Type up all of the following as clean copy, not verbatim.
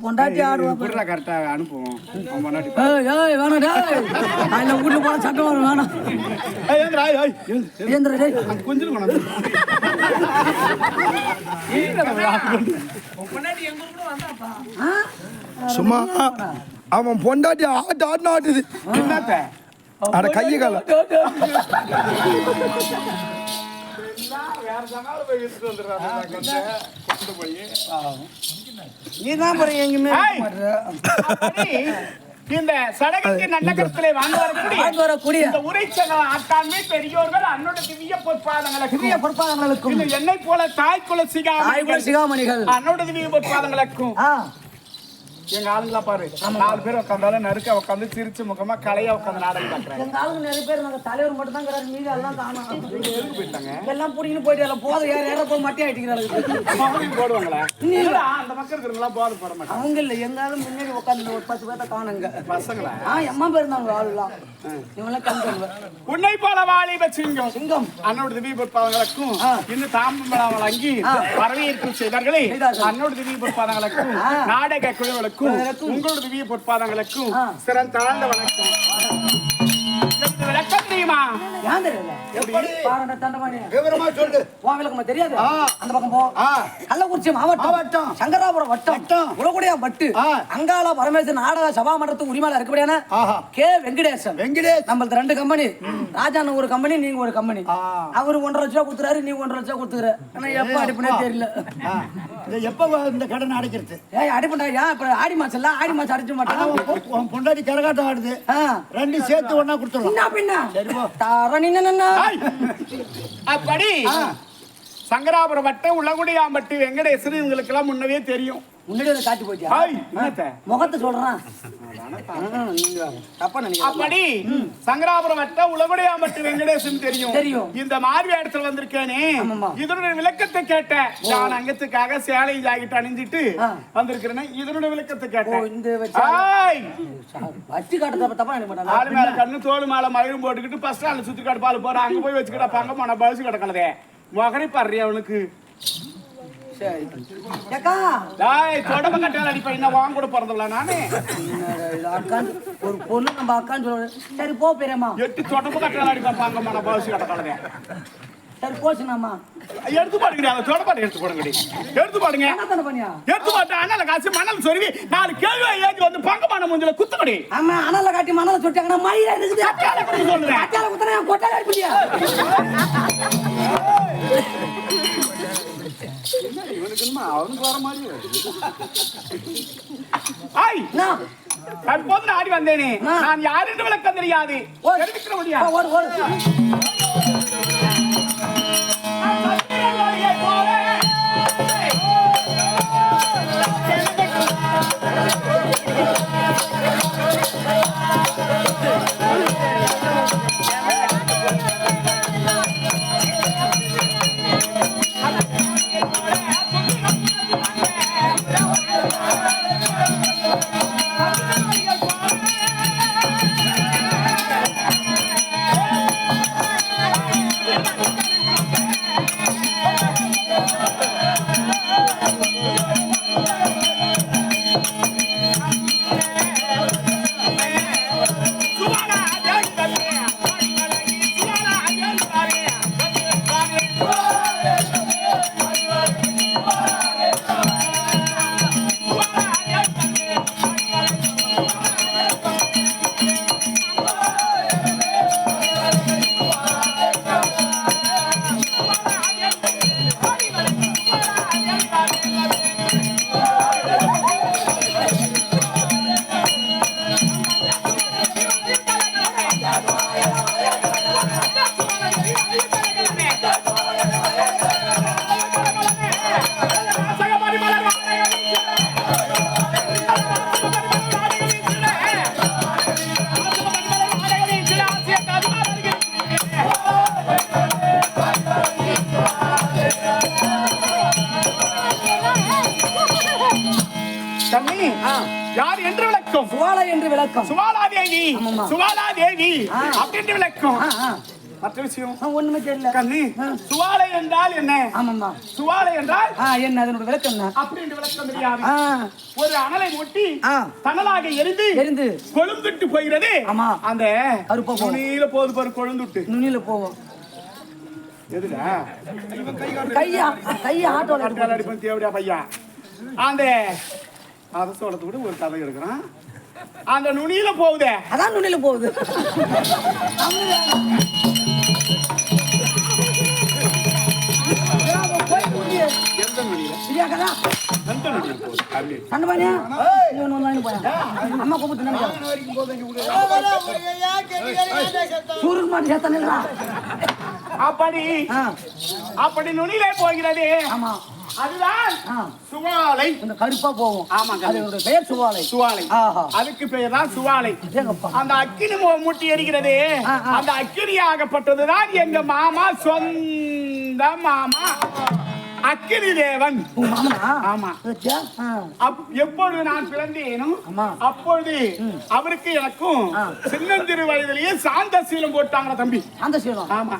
பொண்டாட்டி ஆடுவா கரெக்டா அனுப்புவோம். வேணாம் வீட்டுல போன சட்டம் வரும் வேணாம் கொஞ்சம் சும்மா அவன் பொண்டாட்டி ஆட்டு ஆட்டுது அட கைய கால நீதான் எங்குமே இந்த சடங்குக்கு நல்ல கருத்திலே வாங்க வரக்கூடிய இந்த உரைச்சக ஆட்டாண்மை பெரியோர்கள் அன்னோட திவ்ய பொற்பாதங்களுக்கும் என்னை போல தாய்க்குல சிகாமணிகள் அன்னோட திவ்ய பொற்பாதங்களுக்கும் எங்க ஆளுங்களா பாரு 4 பேர் உட்காந்தாலும் நறுக்க உட்காந்து சிரிச்சு முகமா கலையா உட்காந்து நாடகம் பாக்குறாங்க. எங்க ஆளுங்க நிறைய பேர் நாங்க தலைவர் மட்டும் தான் இருக்கிறாரு, மீதி எல்லாம் காணோம். போயிட்டாங்க எல்லாம் புடிங்கன்னு போயிட்டு போத யார போய் மட்டி ஆயிட்டீங்க போடுவாங்களா? அந்த மக்கள் இருக்கிறவங்களா போத போட மாட்டாங்க. அவங்க இல்ல எங்க ஆளு முன்னாடி உட்காந்து ஒரு 10 பேர்த்த காணுங்க பசங்களா. எம்மா பேர் இருந்தாங்க ஆளுலாம் இவங்களாம் கண்டுங்க. உன்னை போல வாலிப சிங்கம் சிங்கம் அன்னோட திவ்ய பொற்பாதங்களுக்கும் இன்னும் தாம்பரம் வழங்கி வரவேற்பு செய்தார்களே அன்னோட திவ்ய பொற்பாதங்களுக்கும் நாடக குழுக்களுக்கும் உங்களோட திவ்ய பொற்பாதங்களுக்கும் சிறந்த தாழ்ந்த வணக்கம். விளக்கம் தெரியுமா? தெரியாது. அந்த பக்கம் போ. கள்ளக்குறிச்சி மாவட்டம் சங்கராபுரம் வட்டம் உலகுடைய வட்டு அங்காள பரமேஸ்வரன் நாடக சபா மன்றத்துக்கு உரிமையாளர் இருக்கபடியான கே வெங்கடேசன் நம்மளது 2 கம்பெனி. ராஜான ஒரு கம்பெனி, நீங்க ஒரு கம்பெனி. அவரு 1.5 லட்சம் ரூபாய் கொடுத்துறாரு, நீ 1.5 லட்சம் கொடுத்துற. ஆனா எப்ப அடிப்பனே தெரியல. எப்ப இந்த கடன் அடைக்கிறது? அடிப்பண்டா இப்ப ஆடி மாசம் இல்ல, ஆடி மாசம் அடிச்சு மாட்டான். பொண்டாட்டி கரகாட்டம் ஆடுது, 2 சேர்த்து ஒன்னா கொடுத்துருவோம். அப்படி சங்கராபுரம் வட்டம் உலகுடியாம்பட்டு வெங்கடேசன் இவங்களுக்கு எல்லாம் முன்னவே தெரியும். முன்னாடி காட்டி போயிட்டா முகத்தை சொல்றான். அப்படி சங்கராபுரம் வட்டம் உலகுடியாம்பட்டு வெங்கடேசன் தெரியும். இந்த மார்வி இடத்துல வந்திருக்கேனே, இதனுடைய விளக்கத்தை கேட்டேன். நான் அங்கத்துக்காக சேலை ஜாக்கெட் அணிஞ்சிட்டு வந்திருக்கிறேன். இதனுடைய விளக்கத்தை கேட்டேன். ஆளு மேல கண்ணு தோல் மேல மயிரும் போட்டுக்கிட்டு பஸ் ஸ்டாண்ட்ல சுத்தி காட்டு பால் போற அங்க போய் வச்சுக்கிட்ட பங்க போன பஸ் கிடக்கலதே மகனை பாரு அவனுக்கு. தொடம்ப கட்டால அடிப்பா என்ன வாங்க கூட பிறந்தல நானே ஒரு பொண்ணு நம்ம அக்கான்னு சொல்லுவேன். சரி போ பெரியம்மா 8 தொடம்ப கட்டால அடிப்பா பாங்க போன பஸ் கிடக்கலதே. சரி போச்சுனாமா எடுத்து பாடுங்க. அந்த தொடப்பாடு எடுத்து போடுங்க. எடுத்து பாடுங்க. என்ன பண்ணியா? எடுத்து பாட்டு அனல காசி மணல் சொருவி 4 கேள்வி ஏஞ்சி வந்து பங்கமான மூஞ்சில குத்துக்கடி. ஆமா அனல காட்டி மணல சுட்டாங்கன்னா மயிரா இருக்குது. அட்டால குத்து சொல்றேன். அட்டால குத்துனா கொட்டால அடிப்பியா? இவனுக்குமா அவனுக்கு வர மாதிரி. ஐய் நான் அப்போது ஆடி வந்தேனே, நான் யார் என்று விளக்கம் தெரியாது. தெரிவிக்கிற முடியா? யார் என்று விளக்கம்? சுவாலா என்று விளக்கம். சுவாலா தேவி, சுவாலா தேவி அப்படி என்று விளக்கம். மற்ற விஷயம் ஒண்ணுமே தெரியல கண்ணி. சுவாலை என்றால் என்ன? ஆமாம்மா. சுவாலை என்றால் என்ன அதனோட விளக்கம் என்ன? அப்படின்னு விளக்கம் தெரியாது. ஒரு அனலை மூட்டி தனலாக எரிந்து கொழுந்துட்டு போகிறது. ஆமா. அந்த நுனியில போது பாரு, கொழுந்துட்டு நுனியில போவோம். எதுடா கையா ஆட்டோல அடிப்பன் தேவடியா பையா. அந்த அதை சொல்றது கூட ஒரு கதை எடுக்கிறான். அந்த நுனியில போகுதே, அதான் நுனியில போகுது. எந்த நுனியில? எந்த நுனியில போகுது? அம்மா கூப்பிட்டு சூருக்கு மாட்டி சேர்த்தானே. அப்படி நுனியிலே போகிறது. ஆமா, அதுதான் சுவாலை. இந்த கருப்பா போவோம். ஆமாங்க, அதோட பெயர் சுவாலை. சுவாலை, அதுக்கு பெயர் தான் சுவாலை. அந்த அக்கினி மூட்டி எரிகிறது. அந்த அக்கினியாகப்பட்டதுதான் எங்க மாமா, சொந்த மாமா அக்கினி தேவன். ஆமா. எப்பொழுது நான் பிறந்தேனோ அப்பொழுது அவருக்கு எனக்கும் சின்னஞ்சிறு வயதிலேயே சாந்த சீலம் போட்டாங்க தம்பி. சாந்த சீலம்? ஆமா.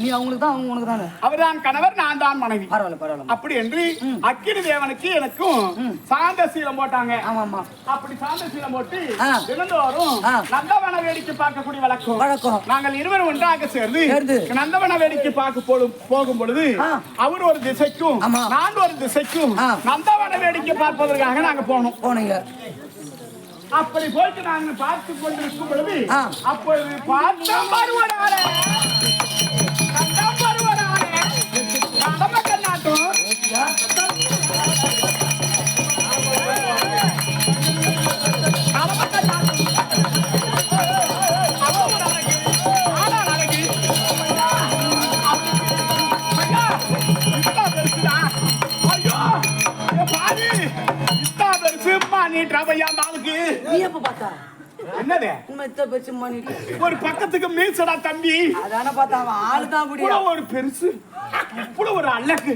நீ அவங்களுக்கு தான், அவங்க உனக்கு தானே? அவர் தான் கணவர், நான் தான் மனைவி. பரவாயில்ல பரவாயில்ல. அப்படி என்று அக்கினி தேவனுக்கு எனக்கும் சாந்த சீலம் போட்டாங்க. ஆமாமா. அப்படி சாந்த சீலம் போட்டு தினந்தோறும் நந்தவன வேடிக்கை பார்க்கக்கூடிய வழக்கம். நாங்கள் இருவரும் ஒன்றாக சேர்ந்து நந்தவன வேடிக்கை பார்க்க போகும் பொழுது அவர் ஒரு திசைக்கும் நான் ஒரு திசைக்கும் நந்தவன வேடிக்கை பார்ப்பதற்காக நாங்க போனீங்க. அப்படி போயிட்டு நாங்க பார்த்து கொண்டிருக்கும் பொழுது அப்பொழுது பார்த்தோம் வருவனாலே கடமை கண்ணாட்டம் ஒரு பக்கத்துக்கு மீசடா தம்பி. ஒரு பெருசு ஒரு அழகு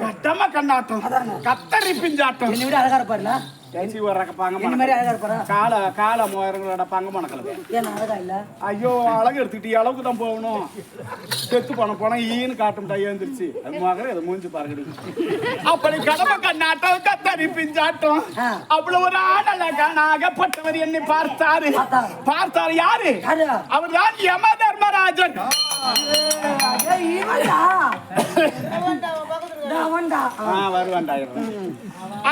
கட்டமா கண்ணாட்டம் கத்தரி பிஞ்சாட்டம். என்னை விட அழகா இருப்பாருல. கால மோயங்களோட பங்க மணக்கல. ஐயோ, அழகு எடுத்துக்கிட்டு அளவுக்கு தான் போகணும். செத்து போன ஈன்னு காட்டும் டையாந்துருச்சு. அது மகர அதை மூஞ்சி பாருங்க. அப்படி கடமை கண்ணாட்டம் கத்தரி பிஞ்சாட்டம். அவ்வளவு ஒரு ஆடலகனாகப்பட்டவர் என்னை பார்த்தாரு. யாரு? அவர் தான் யம தர்மராஜன்.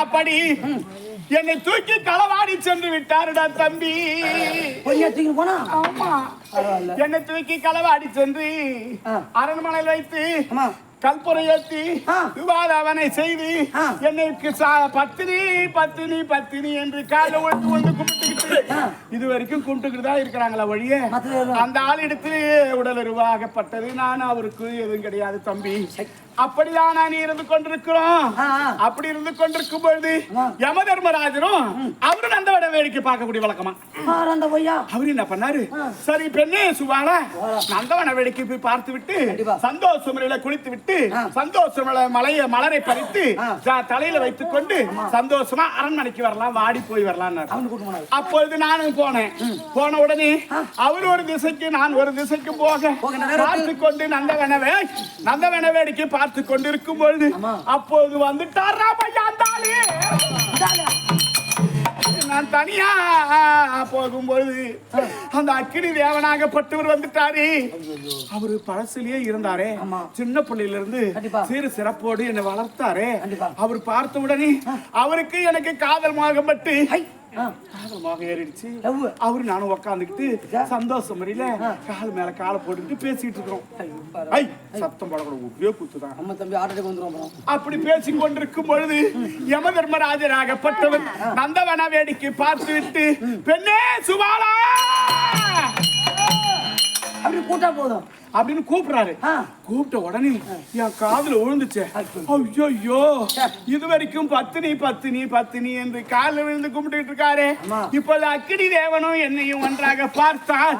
அப்படி என்னை தூக்கி களவாடி சென்று விட்டாருடா தம்பி. என்னை தூக்கி களவாடி சென்று அரண்மனையில் வைத்து கல்புரை ஏற்றி விவாதவனை செய்து என்னைக்கு பத்தினி என்று கால வந்து கும்பிட்டுக்கிட்டு இது வரைக்கும் கும்பிட்டுக்கிட்டு தான் இருக்கிறாங்களா ஒழிய அந்த ஆள் எடுத்து உடல் உருவாகப்பட்டது. நான் அவருக்கு எதுவும் கிடையாது தம்பி. அப்படிதான் நான் இருந்து கொண்டிருக்கிறோம். அப்படி இருந்து கொண்டிருக்கும் பொழுது யம தர்மராஜனும் அவரும் நந்தவன வேடிக்கை பார்க்கக்கூடிய வழக்கமா அவரு என்ன பண்ணாரு? சரி பெண்ணே சுவால, நந்தவன வேடிக்கை போய் பார்த்து விட்டு சந்தோஷமுறையில குளித்து விட்டு சந்தோஷமுறை மலரை பறித்து தலையில வைத்துக் கொண்டு சந்தோஷமா அரண்மனைக்கு வரலாம், வாடி போய் வரலாம். அப்பொழுது நானும் போனேன். போன உடனே அவர் ஒரு திசைக்கு நான் ஒரு திசைக்கு போக பார்த்து கொண்டு நந்தவன வேடிக்கை பார்த்து கொண்டிருக்கும் பொழுது அப்போது வந்துட்டாரா பையாந்தாலே. நான் தனியா போகும்போது அந்த அக்கினி தேவனாகப்பட்டவர் வந்துட்டாரு. அவரு பழசிலேயே இருந்தாரே, சின்ன பிள்ளையில இருந்து சிறு சிறப்போடு என்னை வளர்த்தாரு. அவர் பார்த்த உடனே அவருக்கு எனக்கு காதல் மாகப்பட்டு காதலமாக ஏறிடுச்சு. அவரு நானும் உக்காந்துக்கிட்டு சந்தோஷம் முறையில கால் மேல காலை போட்டுக்கிட்டு பேசிட்டு இருக்கிறோம். சத்தம் படக்கூட குத்துதான். அப்படி பேசி கொண்டிருக்கும் பொழுது யம தர்மராஜராகப்பட்டவர் நந்தவன வேடிக்கை பார்த்து விட்டு பெண்ணே சுபாலா அப்படி கூட்டா போதும் அப்படின்னு கூப்பிடுறாரு. கூப்பிட்ட உடனே என் காதுல விழுந்துச்சு. ஐயோ, இது வரைக்கும் பத்தினி என்று காலில் விழுந்து கும்பிட்டு இருக்காரு. இப்போது அக்கினி தேவனும் என்னையும் ஒன்றாக பார்த்தால்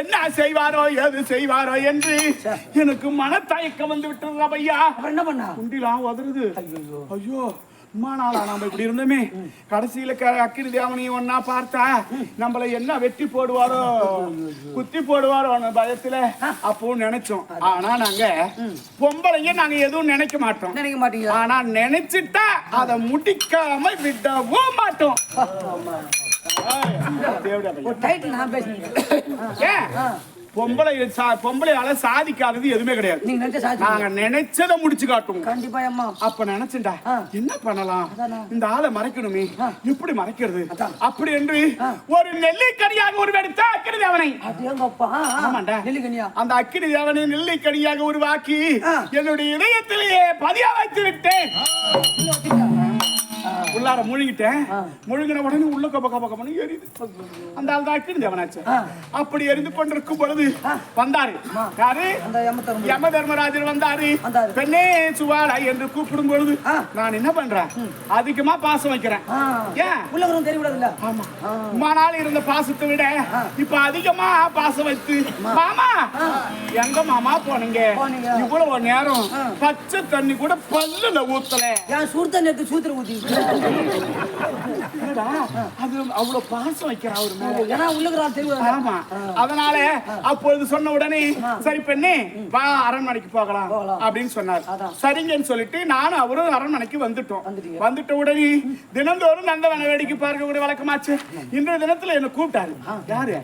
என்ன செய்வாரோ எது செய்வாரோ என்று எனக்கு மனத்தயக்கம் வந்து விட்டுறா. ஐயா, என்ன பண்ண குண்டிலாம் உதறுது. ஐயோ, அம்மா நாளா நாம இப்படி இருந்தோமே கடைசியில அக்கினி தேவனையும் ஒன்னா பார்த்தா நம்மள என்ன வெட்டி போடுவாரோ குத்தி போடுவாரோ பயத்துல அப்பவும் நினைச்சோம். ஆனா நாங்க பொம்பளைங்க நாங்க எதுவும் நினைக்க மாட்டோம். ஆனா நினைச்சிட்டா அதை முடிக்காம விடவும் மாட்டோம். பொம்பளையால சாதிக்காதது எதுவுமே கிடையாது. நாங்க நினைச்சத முடிச்சு காட்டுவோம். கண்டிப்பா. அப்ப நினைச்சுட்டா என்ன பண்ணலாம், இந்த ஆளை மறைக்கணுமே, எப்படி மறைக்கிறது அப்படி என்று ஒரு நெல்லிக்கனியாக உருவெடுத்த அக்கினி தேவனை. அந்த அக்கினி தேவனை நெல்லிக்கனியாக உருவாக்கி என்னுடைய இதயத்திலேயே பதிய வைத்து விட்டேன். உள்ளார முழுங்கிட்டேன். முழுங்கின உடனே உள்ள கபகபகமனு எரியுது. அந்த ஆள் தான் அக்கினி தேவனாச்சு. அப்படி எரிந்து கொண்டிருக்கும் பொழுது வந்தாரு யாரு, யம தர்மராஜர் வந்தாரு. பெண்ணே சுவாலா என்று கூப்பிடும் பொழுது நான் என்ன பண்றேன், அதிகமா பாசம் வைக்கிறேன். ஏன் உள்ளவரும் தெரியக்கூடாதுல்ல. ஆமா, ரொம்ப நாள் இருந்த பாசத்தை விட இப்ப அதிகமா பாசம் வைத்து, மாமா எங்க மாமா போனீங்க இவ்வளவு நேரம், பச்சை தண்ணி கூட பல்லுல ஊத்தல, ஏன் சுடு தண்ணி எடுத்து சூத்திர ஊத்தி அது அவ்வளவு பாசம் வைக்கிறா அவர் மேல. ஏன்னா உள்ளுக்குறான் தெரியும். ஆமா, அதனால அப்பொழுது சொன்ன உடனே சரி பெண்ணே வா அரண்மனைக்கு போகலாம் அப்படின்னு சொன்னார். சரிங்கன்னு சொல்லிட்டு நானும் அவரும் அரண்மனைக்கு வந்துட்டோம். வந்துட்ட உடனே தினந்தோறும் நந்தவன வேடிக்கை பார்க்க கூட வழக்கமாச்சு. இன்றைய தினத்துல என்ன கூப்பிட்டாரு. யாரு,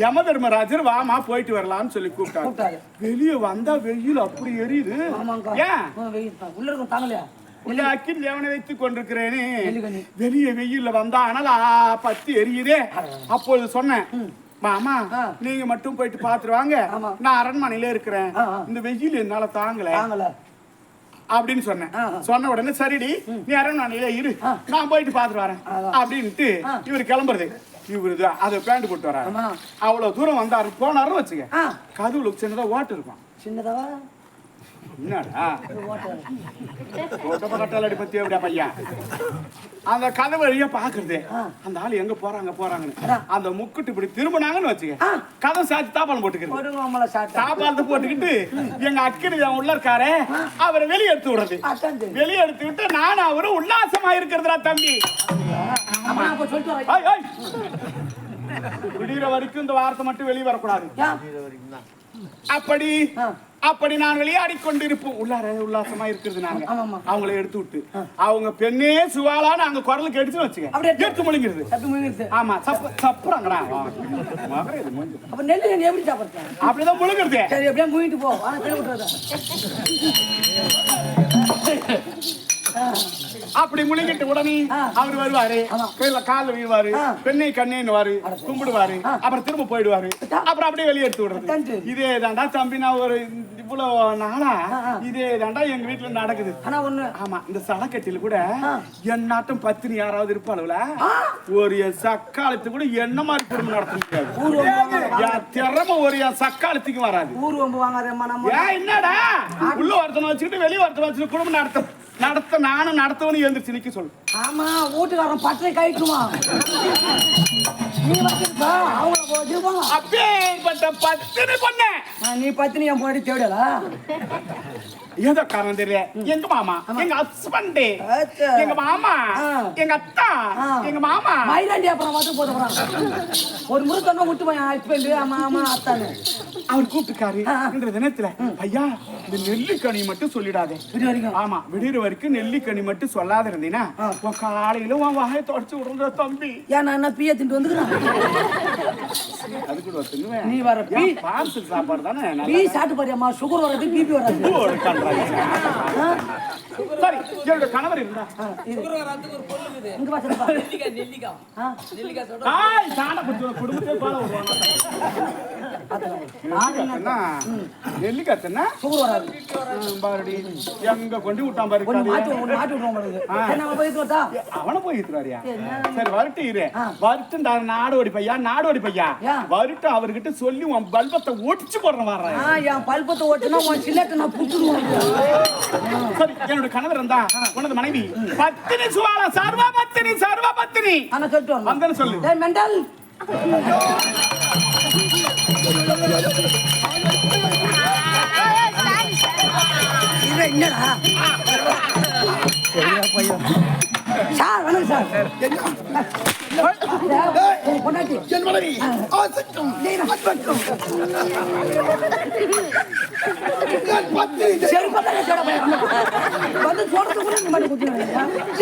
யம தர்மராஜர் வாமா போயிட்டு வரலாம்னு சொல்லி கூப்பிட்டாரு. வெளியே வந்தா வெயில் அப்படி எரியுது. ஏன் உள்ள இருக்கும் தாங்கலையா, அக்கினி தேவனை வைத்துக் கொண்டிருக்கிறேனே, வெளியே வெயில்ல வந்தா ஆனால பத்தி எரியுதே. அப்போது சொன்னேன், மாமா நீங்க மட்டும் போயிட்டு பாத்துட்டு வாங்க, நான் அரண்மனையில இருக்கிறேன், இந்த வெயில் என்னால தாங்கல அப்படின்னு சொன்னேன். சொன்ன உடனே சரிடி நீ அரண்மனையில இரு, நான் போயிட்டு பாத்துட்டு வரேன் அப்படின்ட்டு இவரு கிளம்புறது. இவரு அதை பேண்ட் போட்டு வர்றாரு. அவ்வளவு தூரம் வந்தாரு. போனாருன்னு வச்சுக்க, கதவுளுக்கு சின்னதா ஓட்டு இருக்கும். சின்னதா என்னடா பையா அந்த கதை வழியா பாக்குறது, அந்த ஆளு எங்க போறாங்கன்னு அந்த முக்குட்டு இப்படி திரும்பினாங்கன்னு வச்சுக்க, கதை சாத்தி தாப்பாலம் போட்டுக்கிறது. தாப்பாலத்தை போட்டுக்கிட்டு எங்க அக்கினி உள்ள இருக்காரு அவரை வெளியே எடுத்து விடுறது. வெளியே எடுத்து விட்டு நானும் அவரும் உல்லாசமா இருக்கிறதுடா தம்பி. விடுகிற வரைக்கும் இந்த வார்த்தை மட்டும் வெளியே வரக்கூடாது. அப்படி நான் விளையாடி கொண்டிருப்போம். உல்லாசமா இருக்கிறது. நாங்க அவங்களை எடுத்து விட்டு அவங்க பெண்ணே சுவாலா நாங்க குரலுக்கு எடுத்து வச்சுக்க எடுத்து முழுங்கிறது. ஆமா சப்புறாங்கடா. அப்படிதான் முழுங்கிறது. அப்படி முழுங்கிட்டு உடனே அவர் வருவாரு, காலில் வீழ்வாரு, பெண்ணை கண்ணேன்னுவாரு, கும்பிடுவாரு, அப்புறம் திரும்ப போயிடுவாரு. அப்புறம் அப்படியே வெளியே எடுத்து விடுறது. இதே தாண்டா தம்பி, நான் ஒரு இவ்வளவு நாளா இதே தாண்டா எங்க வீட்டுல நடக்குது. ஆமா, இந்த சலக்கட்டில கூட என்னாட்டம் பத்தினி யாராவது இருப்பாளுல, ஒரு சக்காலத்து கூட என்ன மாதிரி குடும்பம் நடத்த முடியாது. திறமை ஒரு சக்காலத்துக்கு வராது. என்னடா உள்ள ஒருத்தனை வச்சுக்கிட்டு வெளியே ஒருத்தனை வச்சுட்டு குடும்பம் நடத்த நானும் நடத்தவனு எழுந்திருச்சு நிக்க சொல்லு. ஆமா, வீட்டுக்காரன் பட்டை கழிக்குமா அப்பேற்பட்ட பத்தினி பண்ண நீ பத்தினி என் போய் தேடல ஏதோ காரணம் தெரியல. எங்க மாமா, எங்க ஹஸ்பண்ட், எங்க மாமா, எங்க அத்தா, எங்க மாமா மயிலாண்டி அப்புறம் வந்து போதுறான். ஒரு முறை சொன்ன விட்டு போய் ஹஸ்பண்ட் மாமா அத்தானு அவர் கூப்பிட்டுக்காரு. இந்த தினத்துல ஐயா இந்த நெல்லிக்கனி மட்டும் சொல்லிடாதே. ஆமா, விடுற வரைக்கும் நெல்லிக்கனி மட்டும் சொல்லாத இருந்தீங்கன்னா உன் காலையில உன் வாயை தொடச்சு விடுற தம்பி. ஏன் நான் என்ன பிய தின்ட்டு வந்துக்கிறேன். அதுக்கு நீ வர பார்சல் சாப்பாடு தானே பீ சாப்பிட்டு பாரியாமா, சுகர் வராது, பிபி வராது. சரி, என்னோட கணவர் இருந்தா நெல்லிக்காய் எங்க கொண்டு விட்டான் பாரு. அவனை போய் சரி வரட்டு இரு, வருட்டு நாடோடி பையா, நாடோடி பையா வருட்டு அவர்கிட்ட சொல்லி உன் பல்பத்தை ஒடிச்சு போடுறேன். வர்றேன் என் பல்பத்தை ஓட்டுனா உன் சில்லட்டை நான் புடிச்சிடுவேன். சரி, என்னோட கணவர் இருந்தா உனது மனைவி பத்தினி சுவாலா, சர்வ பத்தினி, சர்வ பத்தினி. ஆனா சொல்லிட்டு வந்தேன்னு சொல்லு. டேய் மெண்டல், என்னடா சார் வணக்கம் சார். பொண்டாட்டி என் மனைவி ஆசைக்கும் அன்புக்கும் என் பத்தினி வந்து சொல்றதுக்குள்ள இந்த மாதிரி குடிச்சிருக்கீங்க.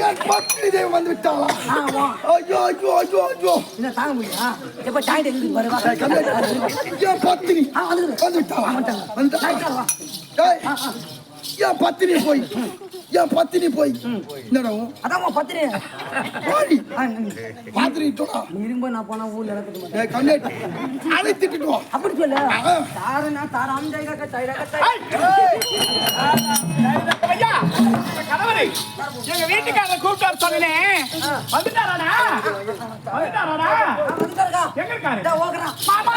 என் பத்தினி தெய்வம் வந்து விட்டாளா? ஐயோ ஐயோ ஐயோ ஐயோ என்ன தாங்க முடியுமா? எப்ப சாய்ட்டு எங்க வருவா? என் பத்தினி வந்து விட்டாளா? டேய், என் பத்தினி போய் என்னடா அதான் உன் பத்திரி போடி பத்தினி தோடா இரும்ப நான் போனா ஊர்ல நடக்குது மாட்டேன். டேய் கண்ணே அலை திட்டுட்டு வா. அப்படி சொல்லு. தாரனா தாராம் ஜெயகா தைரகா ஐயா கணவரை எங்க வீட்டுக்காரர் கூப்பிட்டு சொன்னேன். வந்துட்டாராடா? வந்துருக்கா. எங்க இருக்காரு? டா ஓகறா. மாமா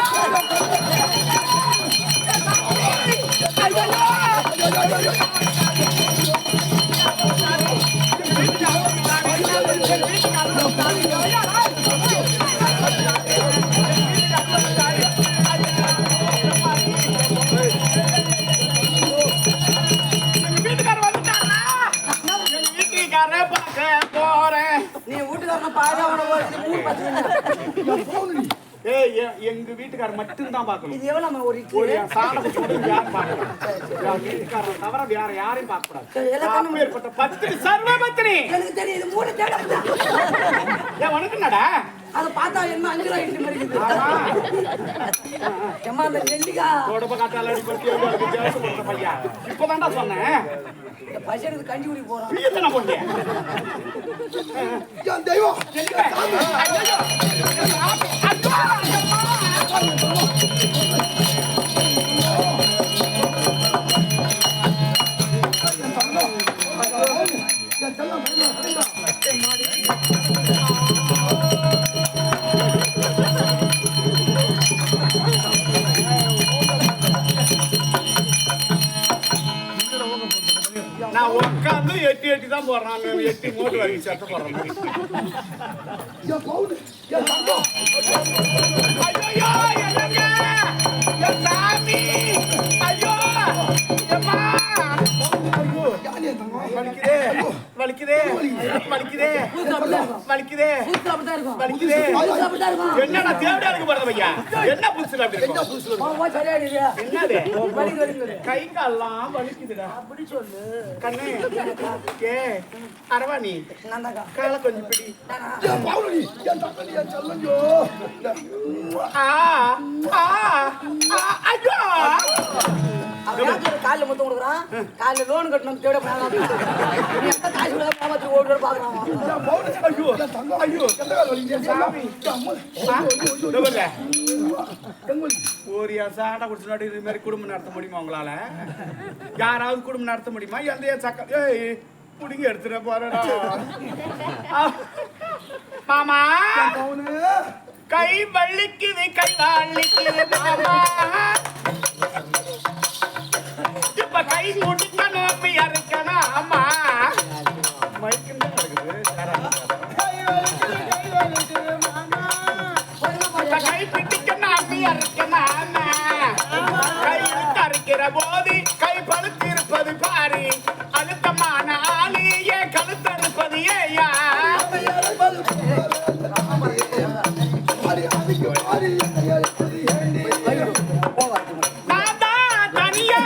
நீ வீட்டுக்காரன பாரு அவன மூணு பசங்க. எங்க வீட்டுக்காரர் மட்டும் தான் பார்க்கணும். இது எவ்வளவு நம்ம ஒரு ஒரு சாணம் யாரும் பார்க்கணும். வீட்டுக்காரர் தவிர வேற யாரையும் பார்க்க கூடாது. ஏற்பட்ட பத்தினி சர்வ பத்தினி. எனக்கு தெரியும் இது மூணு தேட. ஏன் உனக்கு என்னடா? அத பார்த்தா என்ன 5 ரூபாய் இட்லி மாதிரி இருக்குது. ஏம்மா அந்த நெல்லிக்கா தொடப்ப காட்டால அடிப்பட்டு ஜாஸ் போட்ட பையா. இப்போதான்டா சொன்னேன். இந்த பசங்களுக்கு கஞ்சி குடி போறோம். நீ என்ன பண்ணீங்க? என் தெய்வம் எங்க? ஐயோ. அக்கா நான் உட்காந்து எட்டி தான் போடுறாங்க. எட்டி மோட்டு வாங்கி சட்டை போடுறேன். என் பவுன் என் தங்கம் ஐயோ என்னங்க என் சாமி ஐயோ அம்மா ஐயோ யானே தங்கம் வலிக்குதே வலிக்குதே வலிக்குதே வலிக்குதே புதுசு அப்படிதான் இருக்கும். வலிக்குதே புதுசு அப்படிதான் இருக்கும். என்னடா தேவடா இருக்கு பாருங்க பையா. என்ன புதுசுல அப்படி இருக்கு? போவா சரியாயிடுது. என்னது வலிக்குது. கை கால்லாம் வலிக்குதுடா. அப்படி சொல்லு. கண்ணே கே அரவாணி நந்தகா கால கொஞ்சம் பிடி. என் பவுன் என் தங்கம் என் செல்லஞ்சோ ஆ ஆ ஐயோ காலைல மொத்தம் கொடுக்குறான். காலைல லோன் கட்டணும் தேட போறான். நீ எப்ப காசு கொடுக்க பாமத்து ஓடு பாக்குறான். என் பவுன் ஐயோ என் தங்கம் ஐயோ எந்த கால் வலி என் சாமி ஒரு சாடை குடிச்சு இது மாதிரி குடும்பம் நடத்த முடியுமா உங்களால? யாராவது குடும்பம் நடத்த முடியுமா? எந்த சக்க புடிங்க எடுத்துட போறடா மாமா. கை வலிக்குது கை வலிக்குது மாமா. இப்ப கை முடிக்க நோம்பியா இருக்கணும். ஆமா மைக்கு கை பிடிக்கணும் அப்படியா இருக்கணும். கை அறுக்கிற போது கை பழுத்து இருப்பது பாரு. அழுத்தமான ஆளு ஏன் கழுத்தறுப்பது ஏயா? நான் தான் தனியா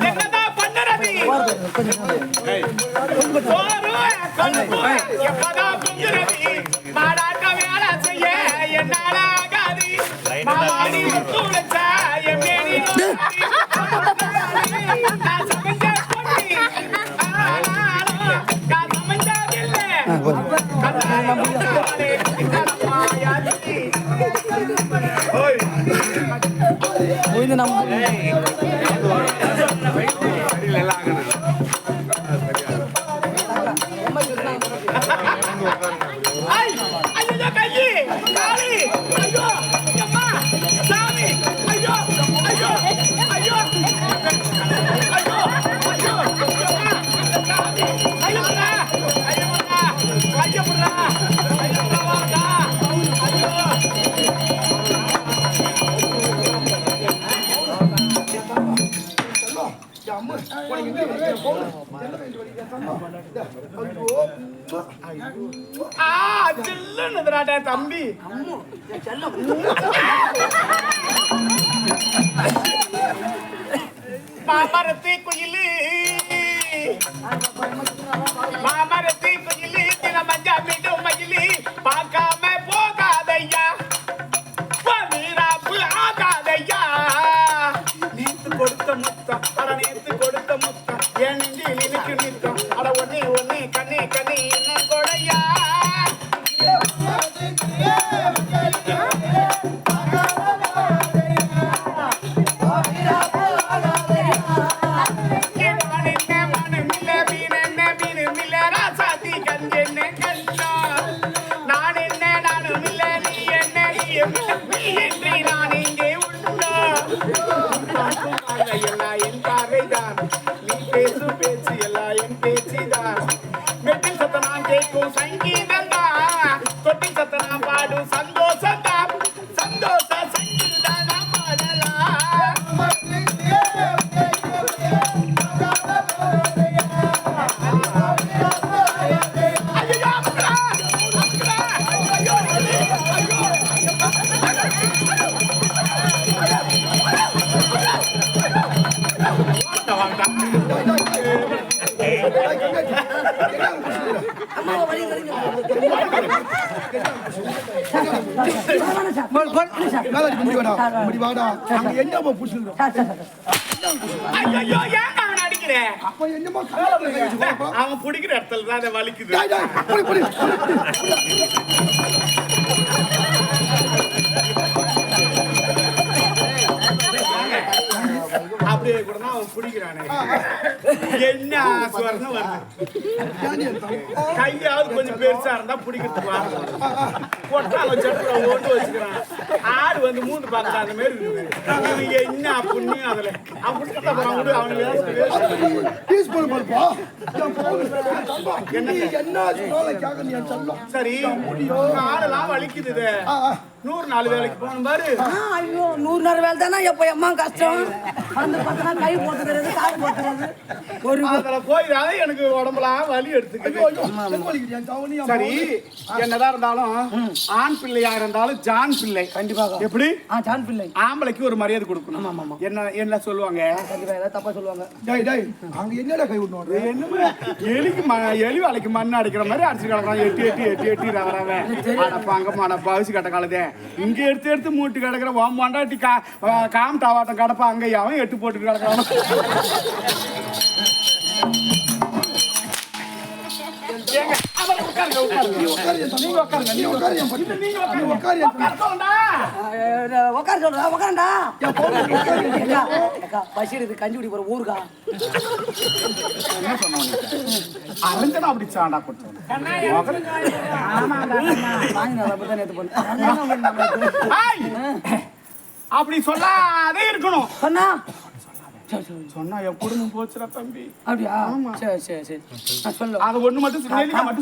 என்னதான் பண்ணுறது? எப்பதான் புங்குறது? மாடாட்ட வேலை செய்ய என்னால ஆகாது. மாவாடி துளைச்சா என் மேனி நான் சமைச்ச பொண்ணு. நான் சமைச்சதில்லை. ஐயோ கையி காலி ஐயோ அம்மா சாமி ஐயோ ஐயோ ஐயோ ஐயோ ஐயோ ஐயோ சில்லுன்னுதுடா தம்பி. மாமரத்தி குயிலு மாமரத்தி குயிலு தினமஞ்சா மீண்டும் மயிலு பார்க்காம போகாதையா வீராப்பு ஆகாதையா. நேத்து கொடுத்த முத்தம் அட நேத்து கொடுத்த முத்தம் என் நெஞ்சில் இனிக்கு நிற்கும் அட ஒன்னே ஒன்னே கண்ணே கண்ணே என்ன கொடையா. நான் இங்கே உண்டா எல்லாம் என் பார்வைதான் நீ பேசும் பேச்சு எல்லாம் என் பேச்சுதான். மெட்டில் சத்த நான் கேட்கும் சங்கீதம் தான் தொட்டில் சத்த நான் பாடும் சந்தோஷம் தான் சந்தோஷ சங்கீதம் நான் பாடலாம். அவன் பிடிக்கிற இடத்துல தான் அதை வலிக்குது. அப்படியே கூட அவன் பிடிக்கிறானே என்ன ஆசுவரம் வருது. கையாவது கொஞ்சம் பெருசா இருந்தா பிடிக்கிறதுக்கு கொட்டால சட்டுற ஓட்டு வச்சுக்கிறான். ஆடு வந்து மூணு பார்க்கல அந்த மாதிரி இருக்குது. என்ன புண்ணியம் அதுல சரி ஆடெல்லாம் வலிக்குது. 100 நாள் வேலைக்கு போகணும் பாரு. ஐயோ 100 நாள் வேலை தானே எப்ப அம்மா கஷ்டம். வந்து பார்த்தா கை போட்டுக்கிறது கால் போட்டுக்கிறது ஒரு அதுல போயிடாத எனக்கு உடம்புலாம் வலி எடுத்துக்கிது. சரி என்னதான் இருந்தாலும் ஆண் பிள்ளையா இருந்தாலும் ஜான் பிள்ளை கண்டிப்பாக. எப்படி ஜான் பிள்ளை ஆம்பளைக்கு ஒரு மரியாதை கொடுக்கணும். ஆமா என்ன என்ன சொல்லுவாங்க கண்டிப்பா ஏதாவது தப்பா சொல்லுவாங்க. அங்க என்னடா கை விடணும் என்னமே எலிக்கு எலி வேலைக்கு மண் அடிக்கிற மாதிரி அடிச்சு கிடக்குறான். எட்டி ரவரவன் அங்க பவிச்சு கட்ட காலதே இங்க எடுத்து மூட்டு கிடக்குற வாண்டாட்டி காம் டாவாட்டம் கடப்பா அங்க அவன் எட்டு போட்டு கிடக்குறான். கஞ்சி குடி போற ஊருக்கா அரஞ்சனா அப்படி சாண்டா கொடுத்தோம். அப்படி சொல்லாதே இருக்கணும். சொன்னா சொன்னா என் குடும்பம் போச்சுடா தம்பி. அப்படியா? சரி சரி சரி நான் சொல்ல. அது ஒண்ணு மட்டும்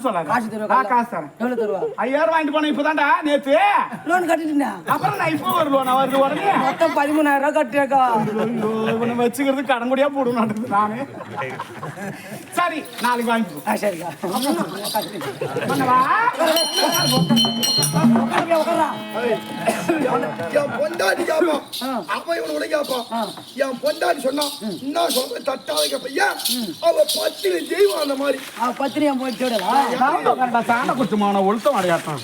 சொல்லாத. காசு தருவா? காசு தரேன். எவ்வளவு தருவா? 5000 வாங்கிட்டு போனேன் இப்பதான்டா நேத்து. லோன் கட்டிட்டீங்க? அப்புறம் நான் இப்போ ஒரு லோன் வருது உடனே. மொத்தம் 13000 கட்டியாக்கா. இவனை வச்சுக்கிறது கடங்குடியா போடுவேன் நானு. சரி நாளைக்கு வாங்கிக்கோ. சரிக்கா. என் பொண்டாட்டி கேப்போம் அப்ப இவனோட கேப்போம். என் பொண்டாட்டி சொன்னா என்ன சொல்ற தட்டாத கேப்பையா அவ பத்திரி தெய்வம் அந்த மாதிரி பத்திரியா போய் தேடலாம். சாண குத்துமான ஒழுத்தம் அடையாட்டம்.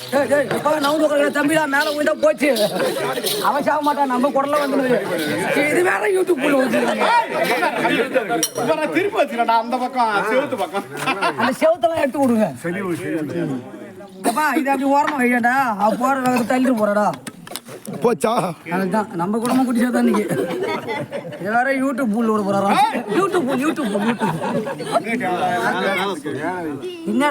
தம்பிடா மேல போயிட்டா போச்சு. அவன் சாக மாட்டான் நம்ம குடல வந்து இது வேற யூடியூப் திருப்பி வச்சுக்கடா அந்த பக்கம் செவுத்து பக்கம். அந்த செவுத்தெல்லாம் எடுத்து விடுங்க. இது அப்படி ஓரமா வைக்கடா. போற வேக தள்ளிட்டு போறடா போச்சா. அதுதான் நம்ம குடும்பம் குடிச்சா தான் இன்னைக்கு எல்லாரும் யூடியூப் பூல் விட போறாரா. யூடியூப் என்ன